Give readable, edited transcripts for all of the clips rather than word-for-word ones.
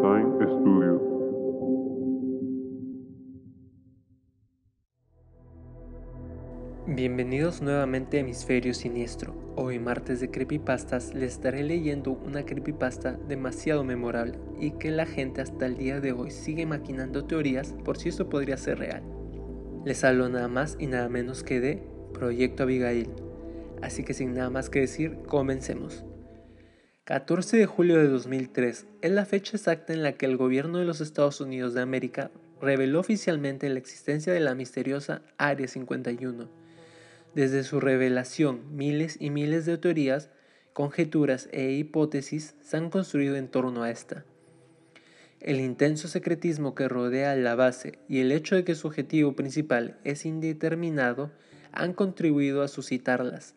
Design Studio. Bienvenidos nuevamente a Hemisferio Siniestro. Hoy, martes de creepypastas, les estaré leyendo una creepypasta demasiado memorable y que la gente hasta el día de hoy sigue maquinando teorías por si esto podría ser real. Les hablo nada más y nada menos que de Proyecto Abigail. Así que sin nada más que decir, comencemos. 14 de julio de 2003 es la fecha exacta en la que el gobierno de los Estados Unidos de América reveló oficialmente la existencia de la misteriosa Área 51. Desde su revelación, miles y miles de teorías, conjeturas e hipótesis se han construido en torno a esta. El intenso secretismo que rodea la base y el hecho de que su objetivo principal es indeterminado han contribuido a suscitarlas.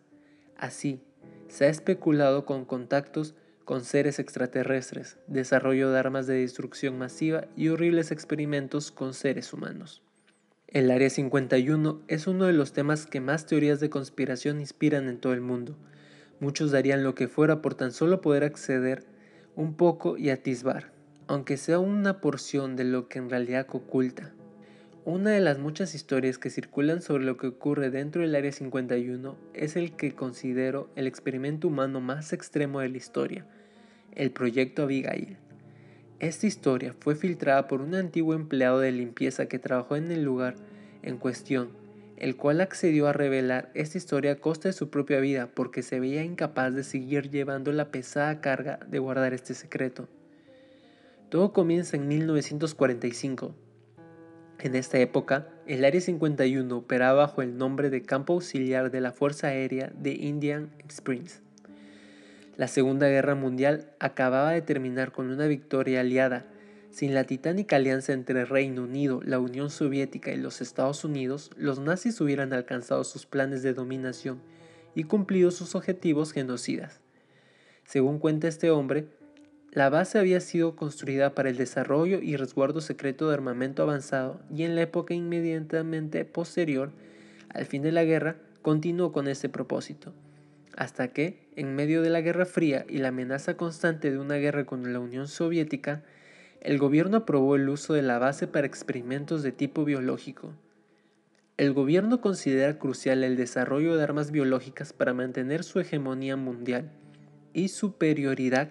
Así, se ha especulado con contactos con seres extraterrestres, desarrollo de armas de destrucción masiva y horribles experimentos con seres humanos. El Área 51 es uno de los temas que más teorías de conspiración inspiran en todo el mundo. Muchos darían lo que fuera por tan solo poder acceder un poco y atisbar, aunque sea una porción de lo que en realidad oculta. Una de las muchas historias que circulan sobre lo que ocurre dentro del Área 51 es el que considero el experimento humano más extremo de la historia, el Proyecto Abigail. Esta historia fue filtrada por un antiguo empleado de limpieza que trabajó en el lugar en cuestión, el cual accedió a revelar esta historia a costa de su propia vida porque se veía incapaz de seguir llevando la pesada carga de guardar este secreto. Todo comienza en 1945. En esta época, el Área 51 operaba bajo el nombre de Campo Auxiliar de la Fuerza Aérea de Indian Springs. La Segunda Guerra Mundial acababa de terminar con una victoria aliada. Sin la titánica alianza entre Reino Unido, la Unión Soviética y los Estados Unidos, los nazis hubieran alcanzado sus planes de dominación y cumplido sus objetivos genocidas. Según cuenta este hombre, la base había sido construida para el desarrollo y resguardo secreto de armamento avanzado y en la época inmediatamente posterior al fin de la guerra continuó con ese propósito, hasta que, en medio de la Guerra Fría y la amenaza constante de una guerra con la Unión Soviética, el gobierno aprobó el uso de la base para experimentos de tipo biológico. El gobierno considera crucial el desarrollo de armas biológicas para mantener su hegemonía mundial y superioridad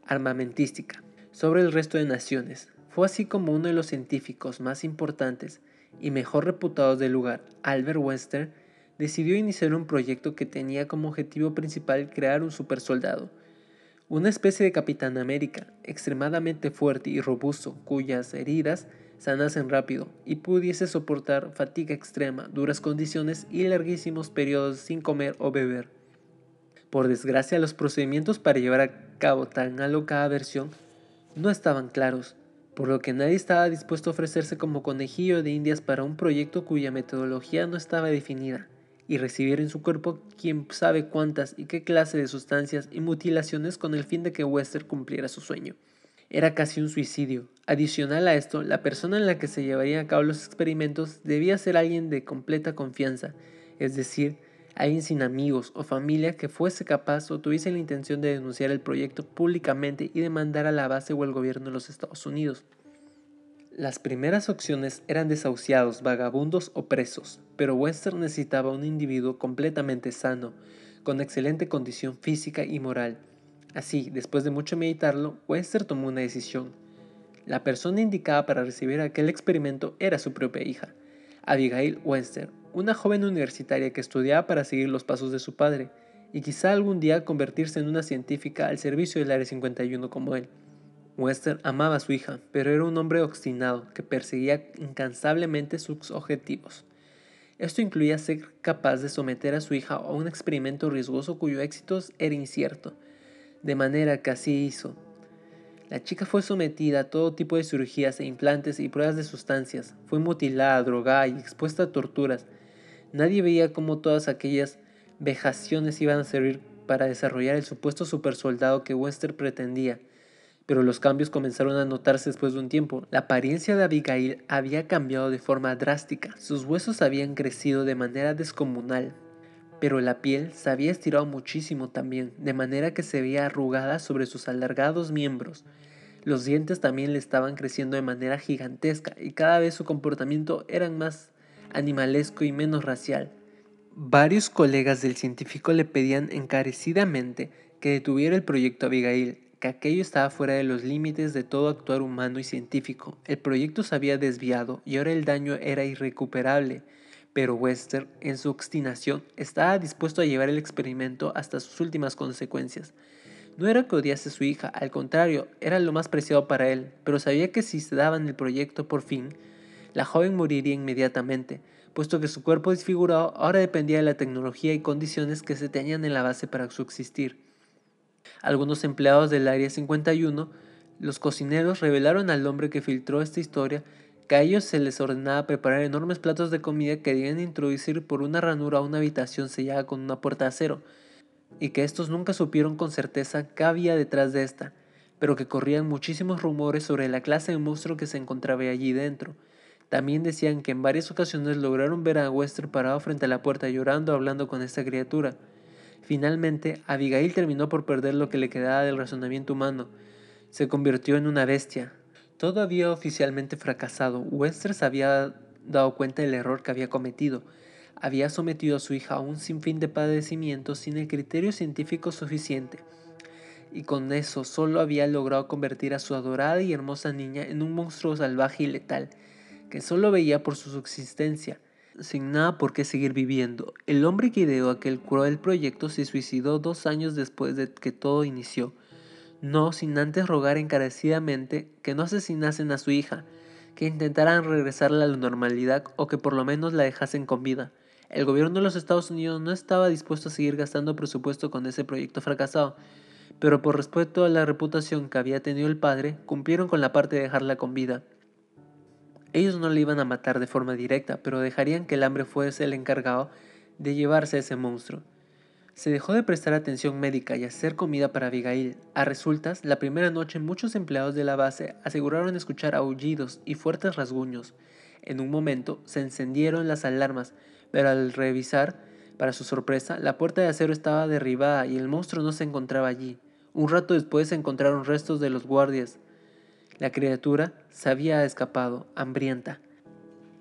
armamentística sobre el resto de naciones. Fue así como uno de los científicos más importantes y mejor reputados del lugar, Albert Wester, decidió iniciar un proyecto que tenía como objetivo principal crear un supersoldado, una especie de Capitán América, extremadamente fuerte y robusto, cuyas heridas sanasen rápido y pudiese soportar fatiga extrema, duras condiciones y larguísimos periodos sin comer o beber. Por desgracia, los procedimientos para llevar a cabo tan alocada versión no estaban claros, por lo que nadie estaba dispuesto a ofrecerse como conejillo de indias para un proyecto cuya metodología no estaba definida, y recibir en su cuerpo quién sabe cuántas y qué clase de sustancias y mutilaciones con el fin de que Wester cumpliera su sueño. Era casi un suicidio. Adicional a esto, la persona en la que se llevarían a cabo los experimentos debía ser alguien de completa confianza, es decir, alguien sin amigos o familia que fuese capaz o tuviese la intención de denunciar el proyecto públicamente y demandar a la base o al gobierno de los Estados Unidos. Las primeras opciones eran desahuciados, vagabundos o presos, pero Webster necesitaba un individuo completamente sano, con excelente condición física y moral. Así, después de mucho meditarlo, Webster tomó una decisión. La persona indicada para recibir aquel experimento era su propia hija, Abigail Webster, una joven universitaria que estudiaba para seguir los pasos de su padre, y quizá algún día convertirse en una científica al servicio del Área 51 como él. Webster amaba a su hija, pero era un hombre obstinado que perseguía incansablemente sus objetivos. Esto incluía ser capaz de someter a su hija a un experimento riesgoso cuyo éxito era incierto, de manera que así hizo. La chica fue sometida a todo tipo de cirugías e implantes y pruebas de sustancias, fue mutilada, drogada y expuesta a torturas. Nadie veía cómo todas aquellas vejaciones iban a servir para desarrollar el supuesto supersoldado que Webster pretendía. Pero los cambios comenzaron a notarse después de un tiempo. La apariencia de Abigail había cambiado de forma drástica. Sus huesos habían crecido de manera descomunal, pero la piel se había estirado muchísimo también, de manera que se veía arrugada sobre sus alargados miembros. Los dientes también le estaban creciendo de manera gigantesca y cada vez su comportamiento era más animalesco y menos racial. Varios colegas del científico le pedían encarecidamente que detuviera el proyecto Abigail, que aquello estaba fuera de los límites de todo actuar humano y científico. El proyecto se había desviado y ahora el daño era irrecuperable, pero Webster, en su obstinación, estaba dispuesto a llevar el experimento hasta sus últimas consecuencias. No era que odiase a su hija, al contrario, era lo más preciado para él, pero sabía que si se daban el proyecto por fin, la joven moriría inmediatamente, puesto que su cuerpo desfigurado ahora dependía de la tecnología y condiciones que se tenían en la base para su existir. Algunos empleados del Área 51, los cocineros, revelaron al hombre que filtró esta historia que a ellos se les ordenaba preparar enormes platos de comida que debían introducir por una ranura a una habitación sellada con una puerta de acero, y que estos nunca supieron con certeza qué había detrás de esta, pero que corrían muchísimos rumores sobre la clase de monstruo que se encontraba allí dentro. También decían que en varias ocasiones lograron ver a Webster parado frente a la puerta llorando hablando con esta criatura. Finalmente, Abigail terminó por perder lo que le quedaba del razonamiento humano. Se convirtió en una bestia. Todo había oficialmente fracasado. Webster se había dado cuenta del error que había cometido. Había sometido a su hija a un sinfín de padecimientos sin el criterio científico suficiente, y con eso solo había logrado convertir a su adorada y hermosa niña en un monstruo salvaje y letal, que solo veía por su subsistencia, sin nada por qué seguir viviendo. El hombre que ideó aquel cruel proyecto se suicidó 2 años después de que todo inició, no sin antes rogar encarecidamente que no asesinasen a su hija, que intentaran regresarla a la normalidad o que por lo menos la dejasen con vida. El gobierno de los Estados Unidos no estaba dispuesto a seguir gastando presupuesto con ese proyecto fracasado, pero por respeto a la reputación que había tenido el padre, cumplieron con la parte de dejarla con vida. Ellos no le iban a matar de forma directa, pero dejarían que el hambre fuese el encargado de llevarse a ese monstruo. Se dejó de prestar atención médica y hacer comida para Abigail. A resultas, la primera noche muchos empleados de la base aseguraron escuchar aullidos y fuertes rasguños. En un momento se encendieron las alarmas, pero al revisar, para su sorpresa, la puerta de acero estaba derribada y el monstruo no se encontraba allí. Un rato después se encontraron restos de los guardias. La criatura se había escapado, hambrienta.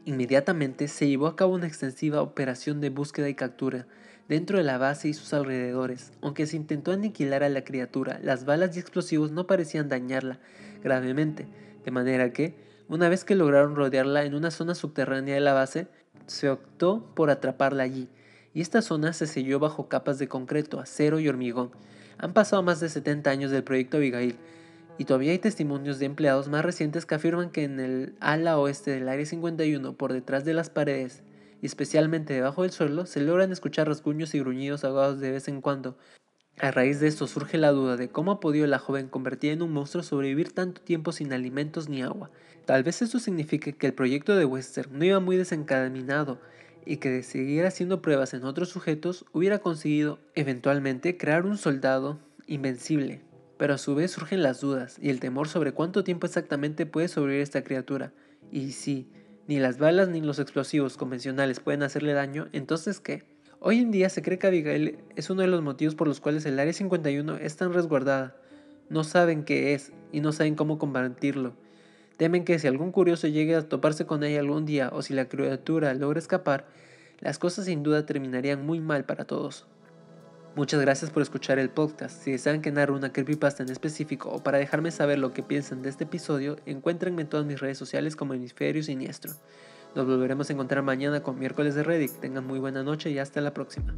Inmediatamente se llevó a cabo una extensiva operación de búsqueda y captura dentro de la base y sus alrededores. Aunque se intentó aniquilar a la criatura, las balas y explosivos no parecían dañarla gravemente, de manera que, una vez que lograron rodearla en una zona subterránea de la base, se optó por atraparla allí, y esta zona se selló bajo capas de concreto, acero y hormigón. Han pasado más de 70 años del proyecto Abigail, y todavía hay testimonios de empleados más recientes que afirman que en el ala oeste del Área 51, por detrás de las paredes, y especialmente debajo del suelo, se logran escuchar rasguños y gruñidos ahogados de vez en cuando. A raíz de esto surge la duda de cómo ha podido la joven convertida en un monstruo sobrevivir tanto tiempo sin alimentos ni agua. Tal vez esto signifique que el proyecto de Webster no iba muy desencaminado y que de seguir haciendo pruebas en otros sujetos hubiera conseguido eventualmente crear un soldado invencible. Pero a su vez surgen las dudas y el temor sobre cuánto tiempo exactamente puede sobrevivir esta criatura. Y si ni las balas ni los explosivos convencionales pueden hacerle daño, ¿entonces qué? Hoy en día se cree que Abigail es uno de los motivos por los cuales el Área 51 es tan resguardada. No saben qué es y no saben cómo combatirlo. Temen que si algún curioso llegue a toparse con ella algún día o si la criatura logra escapar, las cosas sin duda terminarían muy mal para todos. Muchas gracias por escuchar el podcast. Si desean que narre una creepypasta en específico o para dejarme saber lo que piensan de este episodio, encuéntrenme en todas mis redes sociales como Hemisferio Siniestro. Nos volveremos a encontrar mañana con Miércoles de Reddit. Tengan muy buena noche y hasta la próxima.